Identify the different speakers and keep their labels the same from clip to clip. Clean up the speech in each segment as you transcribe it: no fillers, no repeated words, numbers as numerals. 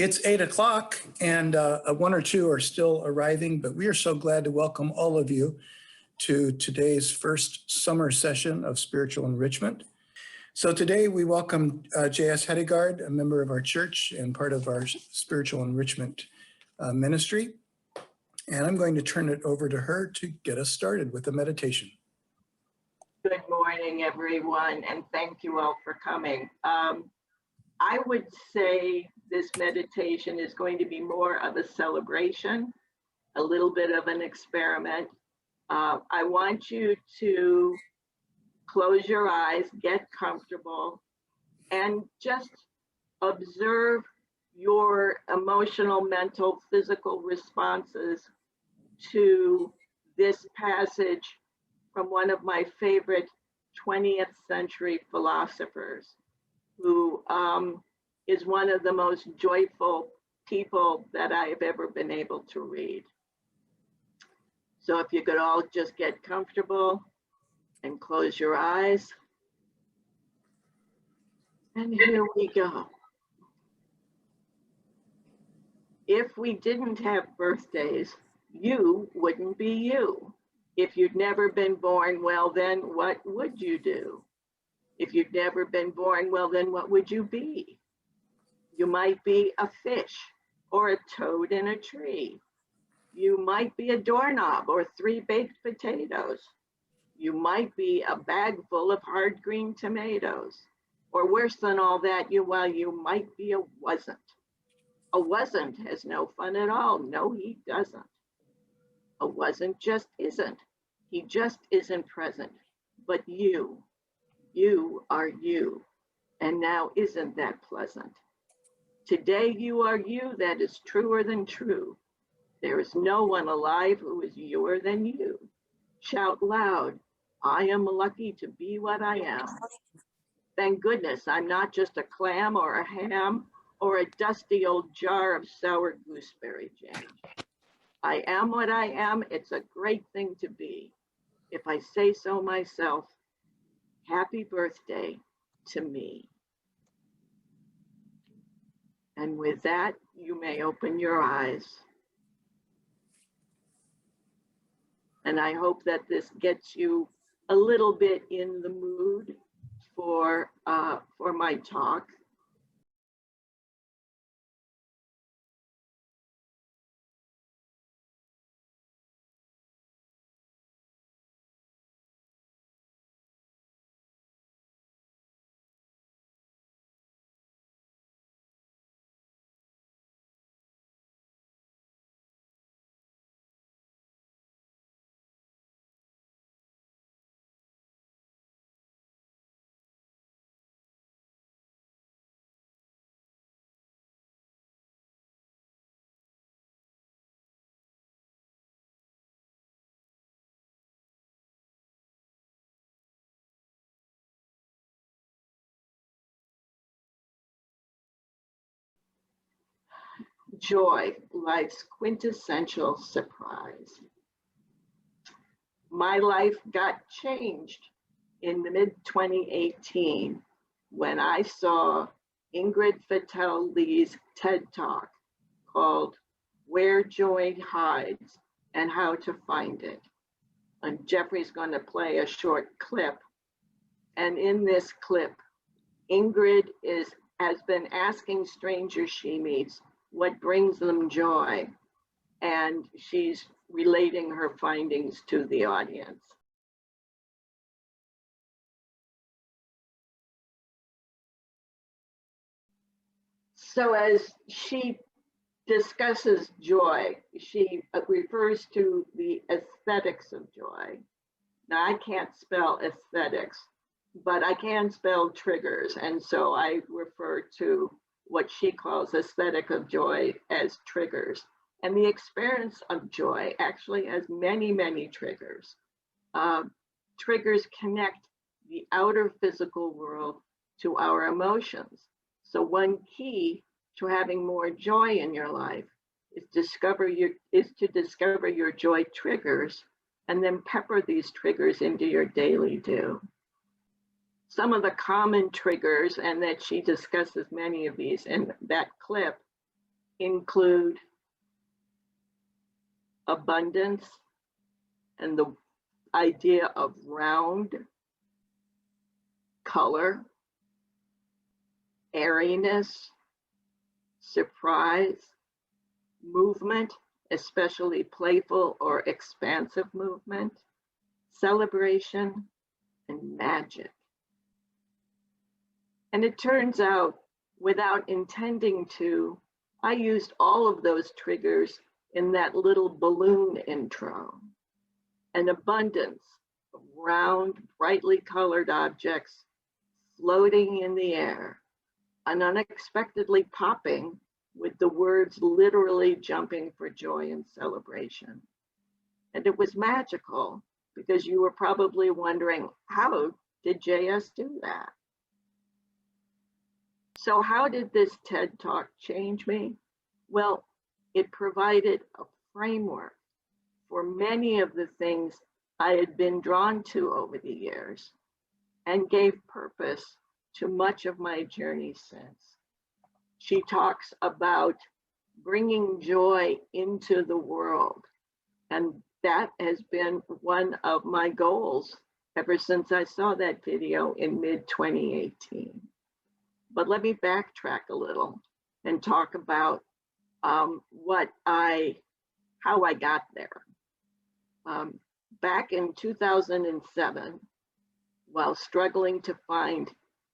Speaker 1: It's 8 o'clock and one or two are still arriving, but we are so glad to welcome all of you to today's first summer session of Spiritual Enrichment. So today we welcome J.S. Hedegard, a member of our church and part of our Spiritual Enrichment ministry. And I'm going to turn it over to her to get us started with a meditation.
Speaker 2: Good morning, everyone, and thank you all for coming. I would say this meditation is going to be more of a celebration, a little bit of an experiment. I want you to close your eyes, get comfortable, and just observe your emotional, mental, physical responses to this passage from one of my favorite 20th century philosophers, who is one of the most joyful people that I have ever been able to read. So if you could all just get comfortable and close your eyes. And here we go. If we didn't have birthdays, you wouldn't be you. If you'd never been born, well, then what would you do? If you'd never been born, well, then what would you be? You might be a fish or a toad in a tree. You might be a doorknob or 3 baked potatoes. You might be a bag full of hard green tomatoes. Or worse than all that, you might be a wasn't. A wasn't has no fun at all. No, he doesn't. A wasn't just isn't. He just isn't present. But you are you. And now isn't that pleasant? Today you are you, that is truer than true. There is no one alive who is youer than you. Shout loud, I am lucky to be what I am. Thank goodness I'm not just a clam or a ham or a dusty old jar of sour gooseberry jam. I am what I am. It's a great thing to be. If I say so myself, happy birthday to me. And with that, you may open your eyes. And I hope that this gets you a little bit in the mood for my talk. Joy, life's quintessential surprise. My life got changed in the mid-2018 when I saw Ingrid Fettel-Lee's TED Talk called Where Joy Hides and How to Find It. And Jeffrey's going to play a short clip. And in this clip, Ingrid has been asking strangers she meets what brings them joy, and she's relating her findings to the audience. So as she discusses joy, she refers to the aesthetics of joy. Now, I can't spell aesthetics, but I can spell triggers, and so I refer to what she calls aesthetic of joy as triggers. And the experience of joy actually has many, many triggers. Triggers connect the outer physical world to our emotions. So one key to having more joy in your life is to discover your joy triggers and then pepper these triggers into your daily do. Some of the common triggers, and that she discusses many of these in that clip, include abundance and the idea of round, color, airiness, surprise, movement, especially playful or expansive movement, celebration, and magic. And it turns out, without intending to, I used all of those triggers in that little balloon intro. An abundance of round, brightly colored objects floating in the air, and unexpectedly popping with the words literally jumping for joy and celebration. And it was magical because you were probably wondering, how did JS do that? So how did this TED Talk change me? Well, it provided a framework for many of the things I had been drawn to over the years and gave purpose to much of my journey since. She talks about bringing joy into the world, and that has been one of my goals ever since I saw that video in mid-2018. But let me backtrack a little and talk about how I got there. Back in 2007, while struggling to find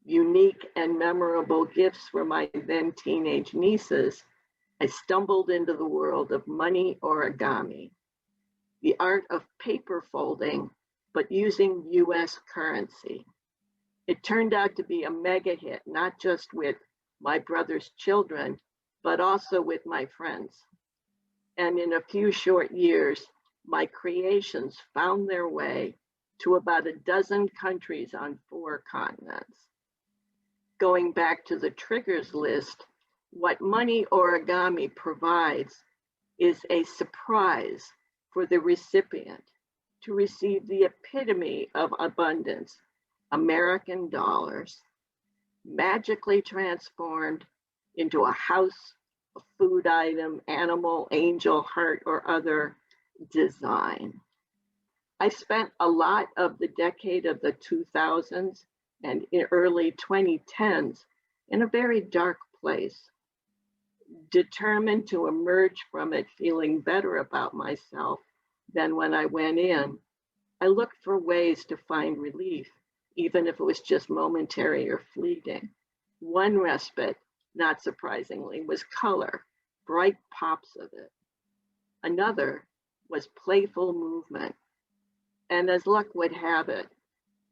Speaker 2: unique and memorable gifts for my then teenage nieces, I stumbled into the world of money origami, the art of paper folding, but using US currency. It turned out to be a mega hit, not just with my brother's children, but also with my friends. And in a few short years, my creations found their way to about a dozen countries on 4 continents. Going back to the triggers list, what money origami provides is a surprise for the recipient to receive the epitome of abundance, American dollars, magically transformed into a house, a food item, animal, angel, heart, or other design. I spent a lot of the decade of the 2000s and in early 2010s in a very dark place, determined to emerge from it feeling better about myself than when I went in. I looked for ways to find relief, even if it was just momentary or fleeting. One respite, not surprisingly, was color, bright pops of it. Another was playful movement. And as luck would have it,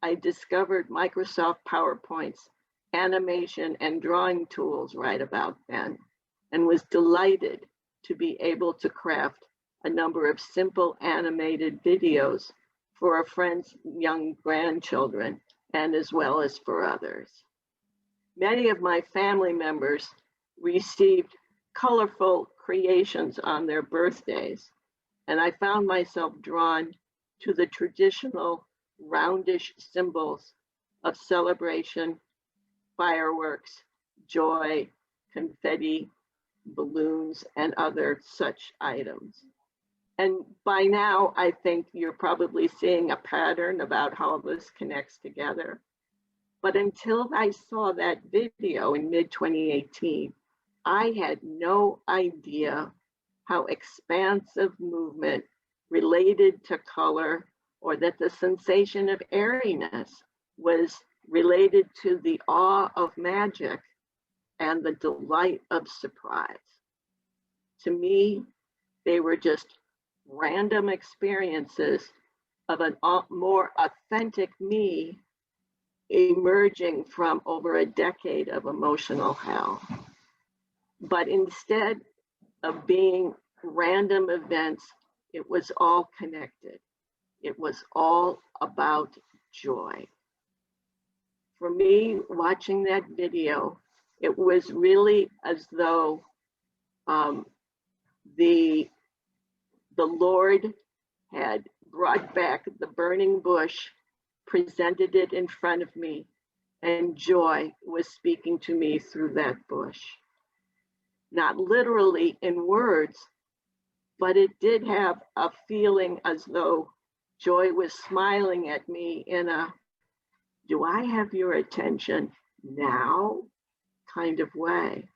Speaker 2: I discovered Microsoft PowerPoint's animation and drawing tools right about then, and was delighted to be able to craft a number of simple animated videos for a friend's young grandchildren, and as well as for others. Many of my family members received colorful creations on their birthdays, and I found myself drawn to the traditional roundish symbols of celebration, fireworks, joy, confetti, balloons, and other such items. And by now, I think you're probably seeing a pattern about how this connects together. But until I saw that video in mid-2018, I had no idea how expansive movement related to color, or that the sensation of airiness was related to the awe of magic and the delight of surprise. To me, they were just random experiences of a more authentic me emerging from over a decade of emotional hell. But instead of being random events, it was all connected. It was all about joy. For me, watching that video, it was really as though the Lord had brought back the burning bush, presented it in front of me, and joy was speaking to me through that bush. not literally in words, but it did have a feeling as though Joy was smiling at me in a, do I have your attention now kind of way.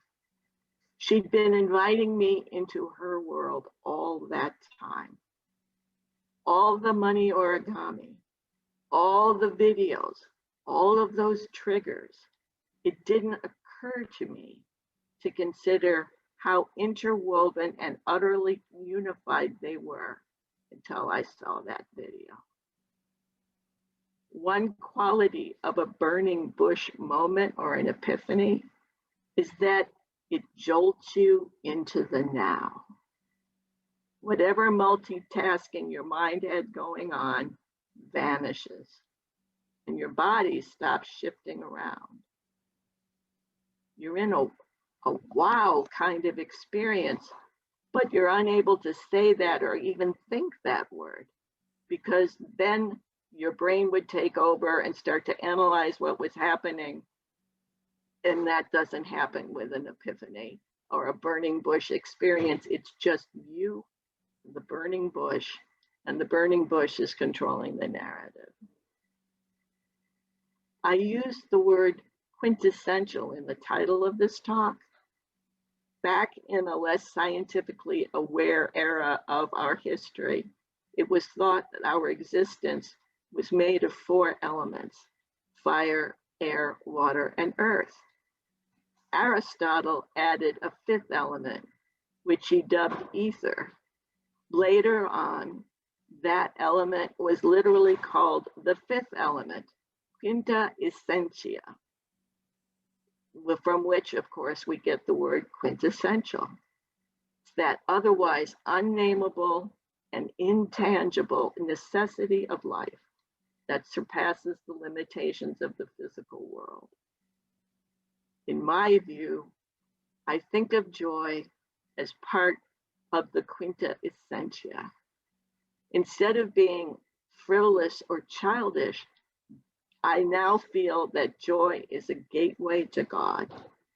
Speaker 2: She'd been inviting me into her world all that time. All the money origami, all the videos, all of those triggers. It didn't occur to me to consider how interwoven and utterly unified they were until I saw that video. One quality of a burning bush moment or an epiphany is that it jolts you into the now. Whatever multitasking your mind had going on vanishes, and your body stops shifting around. You're in a wow kind of experience, but you're unable to say that or even think that word, because then your brain would take over and start to analyze what was happening. And that doesn't happen with an epiphany or a burning bush experience. It's just you, the burning bush, and the burning bush is controlling the narrative. I used the word quintessential in the title of this talk. Back in a less scientifically aware era of our history, it was thought that our existence was made of 4 elements: fire, air, water, and earth. Aristotle added a 5th element, which he dubbed ether. Later on, that element was literally called the 5th element, quinta essentia, from which, of course, we get the word quintessential. It's that otherwise unnameable and intangible necessity of life that surpasses the limitations of the physical world. In my view, I think of joy as part of the quinta essentia. Instead of being frivolous or childish, I now feel that joy is a gateway to God,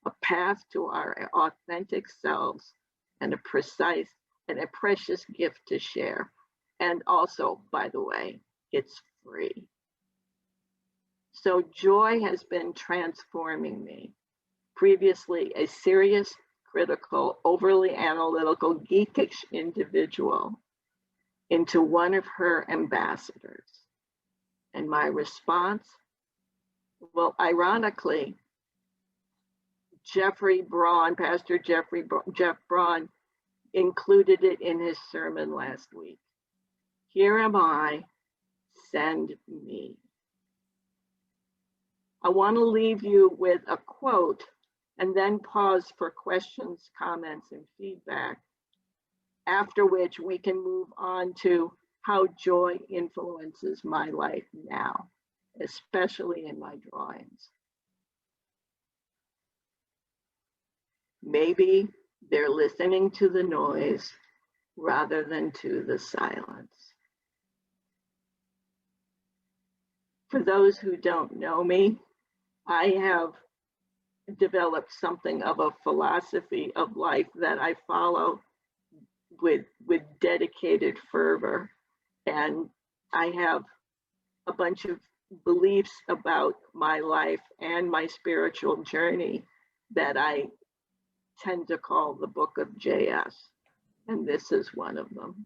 Speaker 2: a path to our authentic selves, and a precise and a precious gift to share. And also, by the way, it's free. So joy has been transforming me. Previously a serious, critical, overly analytical, geekish individual into one of her ambassadors. And my response, well, ironically, Pastor Jeff Braun included it in his sermon last week. Here am I, send me. I want to leave you with a quote and then pause for questions, comments, and feedback, after which we can move on to how joy influences my life now, especially in my drawings. Maybe they're listening to the noise rather than to the silence. For those who don't know me, I have developed something of a philosophy of life that I follow with dedicated fervor. And I have a bunch of beliefs about my life and my spiritual journey that I tend to call the Book of JS. And this is one of them.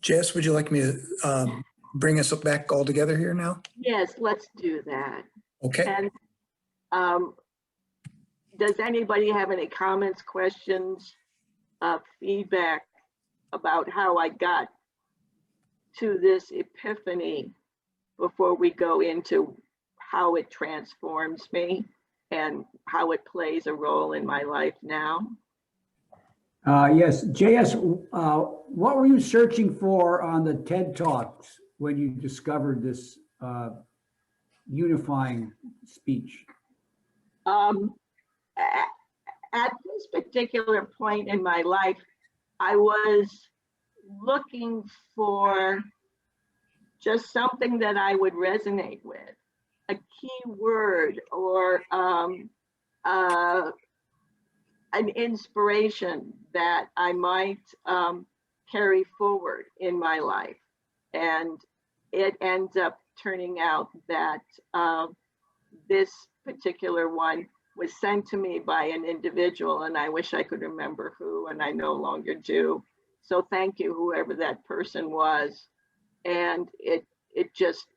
Speaker 1: Jess, would you like me to bring us back all together here now?
Speaker 2: Yes, let's do that.
Speaker 1: Okay.
Speaker 2: And does anybody have any comments, questions, feedback about how I got to this epiphany before we go into how it transforms me and how it plays a role in my life now?
Speaker 3: Yes, JS, what were you searching for on the TED Talks when you discovered this unifying speech?
Speaker 2: At this particular point in my life, I was looking for just something that I would resonate with, a key word or an inspiration that I might carry forward in my life. And it ends up turning out that this particular one was sent to me by an individual, and I wish I could remember who, and I no longer do. So thank you, whoever that person was. And it just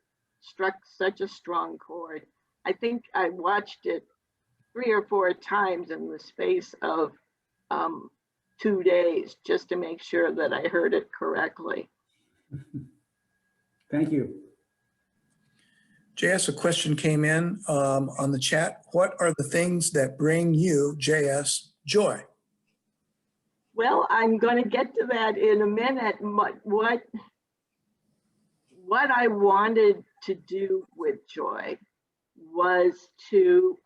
Speaker 2: struck such a strong chord. I think I watched it 3 or 4 times in the space of 2 days just to make sure that I heard it correctly.
Speaker 3: Thank you.
Speaker 1: JS, a question came in on the chat. What are the things that bring you, JS, joy?
Speaker 2: Well, I'm going to get to that in a minute. What I wanted to do with joy was to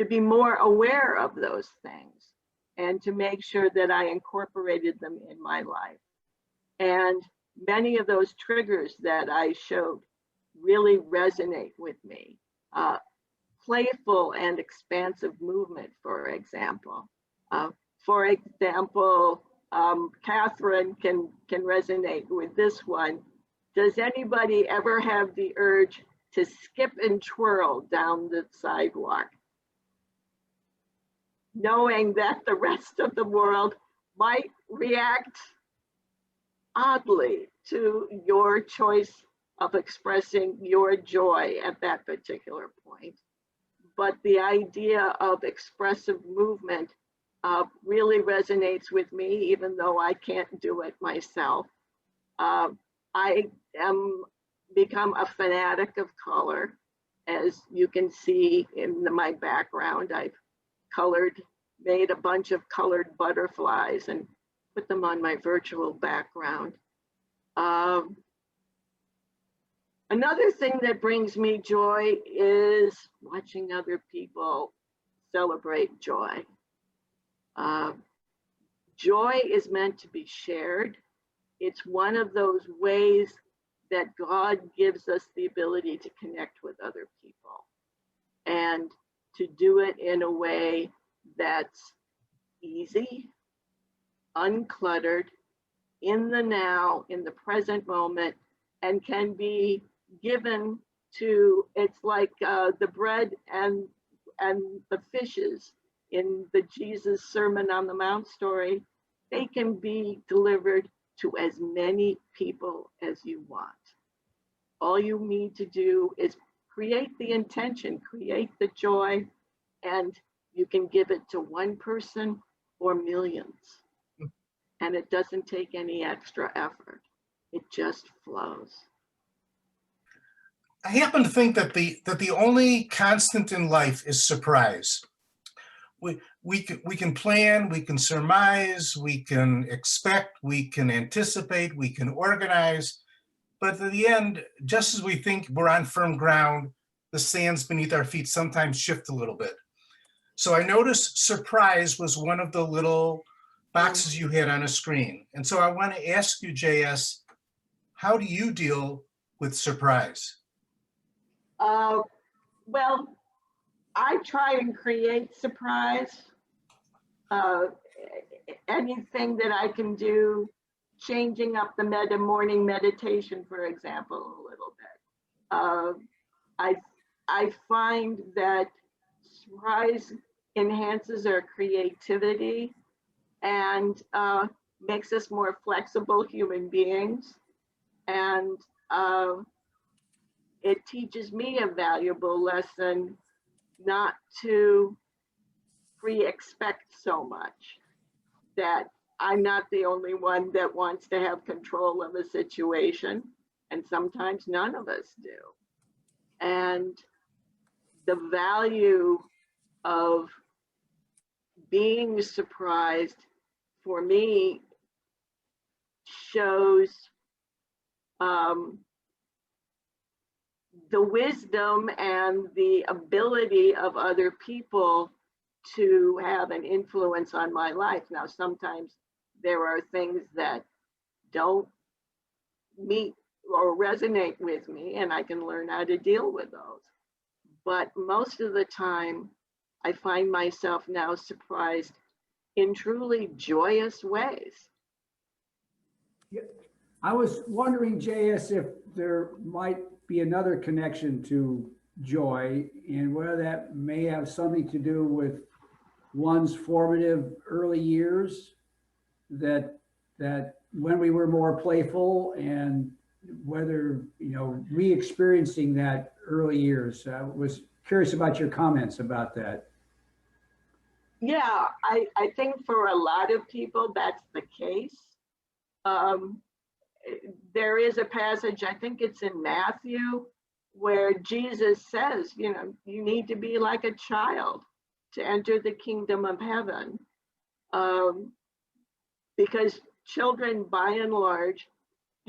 Speaker 2: be more aware of those things and to make sure that I incorporated them in my life. And many of those triggers that I showed really resonate with me. Playful and expansive movement, for example. Catherine can resonate with this one. Does anybody ever have the urge to skip and twirl down the sidewalk, knowing that the rest of the world might react oddly to your choice of expressing your joy at that particular point? But the idea of expressive movement really resonates with me, even though I can't do it myself. I am become a fanatic of color. As you can see in my background, I've made a bunch of colored butterflies and put them on my virtual background. Another thing that brings me joy is watching other people celebrate joy. Joy is meant to be shared. It's one of those ways that God gives us the ability to connect with other people and to do it in a way that's easy, uncluttered, in the now, in the present moment, and can be given to, it's like the bread and the fishes in the Jesus Sermon on the Mount story. They can be delivered to as many people as you want. All you need to do is create the intention, create the joy, and you can give it to one person or millions. And it doesn't take any extra effort. It just flows.
Speaker 4: I happen to think that the only constant in life is surprise. We can plan, we can surmise, we can expect, we can anticipate, we can organize, but at the end, just as we think we're on firm ground, the sands beneath our feet sometimes shift a little bit. So I noticed surprise was one of the little boxes you had on a screen. And so I want to ask you, JS, how do you deal with surprise?
Speaker 2: Well, I try and create surprise. Anything that I can do, changing up the morning meditation, for example, a little bit. I find that surprise enhances our creativity and makes us more flexible human beings. And it teaches me a valuable lesson not to pre-expect so much, that I'm not the only one that wants to have control of a situation, and sometimes none of us do. And the value of being surprised, for me, shows the wisdom and the ability of other people to have an influence on my life. Now, sometimes there are things that don't meet or resonate with me, and I can learn how to deal with those. But most of the time, I find myself now surprised in truly joyous ways.
Speaker 3: I was wondering, JS, if there might be another connection to joy and whether that may have something to do with one's formative early years, that when we were more playful, and whether, re-experiencing that early years. I was curious about your comments about that.
Speaker 2: Yeah, I think for a lot of people, that's the case. There is a passage, I think it's in Matthew, where Jesus says, you need to be like a child to enter the kingdom of heaven. Because children, by and large,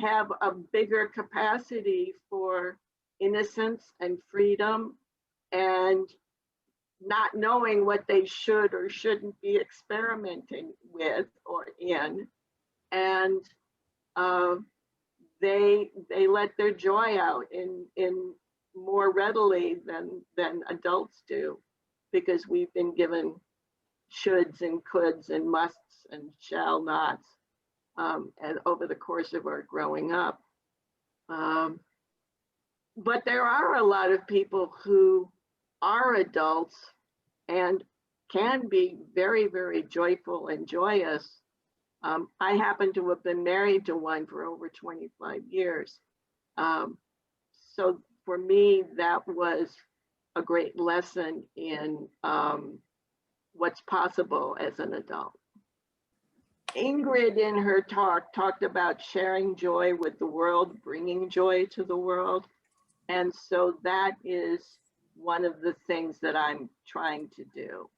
Speaker 2: have a bigger capacity for innocence and freedom and not knowing what they should or shouldn't be experimenting with or in. And they let their joy out in more readily than adults do, because we've been given shoulds and coulds and musts and shall nots and over the course of our growing up. But there are a lot of people who are adults and can be very, very joyful and joyous. I happen to have been married to one for over 25 years. So for me, that was a great lesson in what's possible as an adult. Ingrid in her talk talked about sharing joy with the world, bringing joy to the world. And so that is one of the things that I'm trying to do.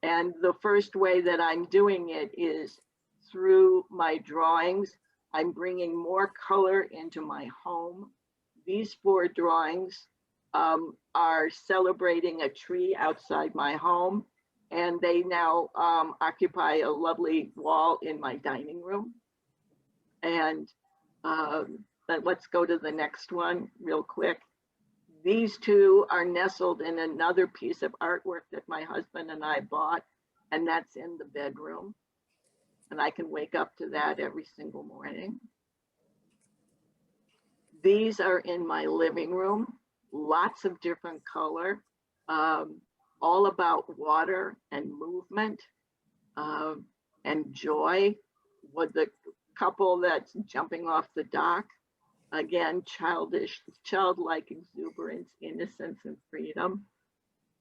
Speaker 2: And the first way that I'm doing it is through my drawings. I'm bringing more color into my home. These 4 drawings are celebrating a tree outside my home, and they now occupy a lovely wall in my dining room. And but let's go to the next one real quick. These 2 are nestled in another piece of artwork that my husband and I bought, and that's in the bedroom. And I can wake up to that every single morning. These are in my living room, lots of different color, all about water and movement and joy. With the couple that's jumping off the dock, again, childlike exuberance, innocence, and freedom.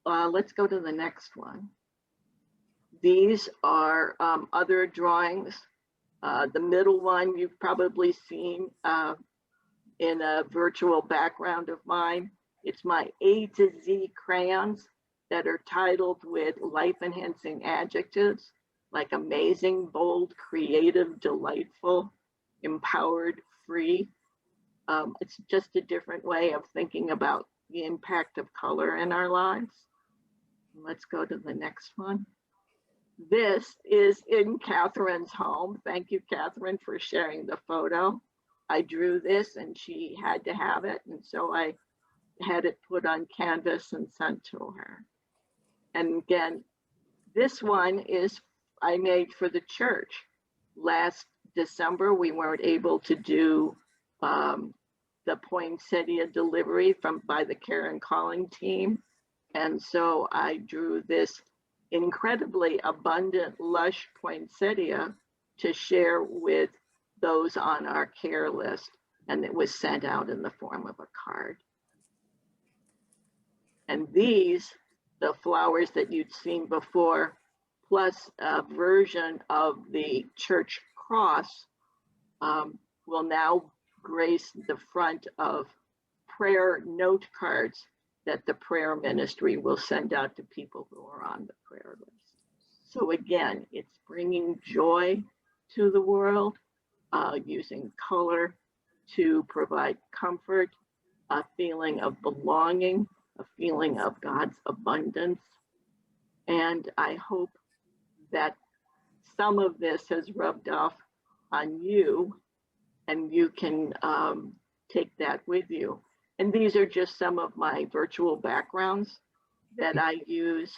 Speaker 2: Let's go to the next one. These are other drawings. The middle one you've probably seen in a virtual background of mine. It's my A to Z crayons that are titled with life-enhancing adjectives like amazing, bold, creative, delightful, empowered, free. It's just a different way of thinking about the impact of color in our lives. Let's go to the next one. This is in Catherine's home. Thank you, Catherine, for sharing the photo. I drew this and she had to have it. And so I had it put on canvas and sent to her. And again, this one is I made for the church. Last December, we weren't able to do the poinsettia delivery by the Care and Calling team. And so I drew this incredibly abundant, lush poinsettia to share with those on our care list. And it was sent out in the form of a card. And these, the flowers that you'd seen before, plus a version of the church cross, will now grace the front of prayer note cards that the prayer ministry will send out to people who are on the prayer list. So again, it's bringing joy to the world, using color to provide comfort, a feeling of belonging, a feeling of God's abundance. And I hope that some of this has rubbed off on you and you can take that with you. And these are just some of my virtual backgrounds that I use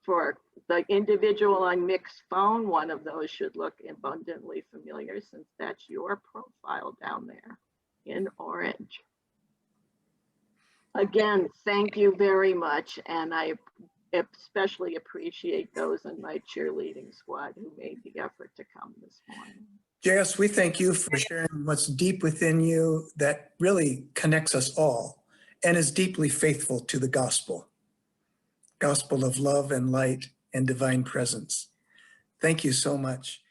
Speaker 2: for the individual on mixed phone. One of those should look abundantly familiar since that's your profile down there in orange. Again, thank you very much. And I especially appreciate those in my cheerleading squad who made the effort to come this morning.
Speaker 1: JS, we thank you for sharing what's deep within you that really connects us all and is deeply faithful to the gospel of love and light and divine presence. Thank you so much.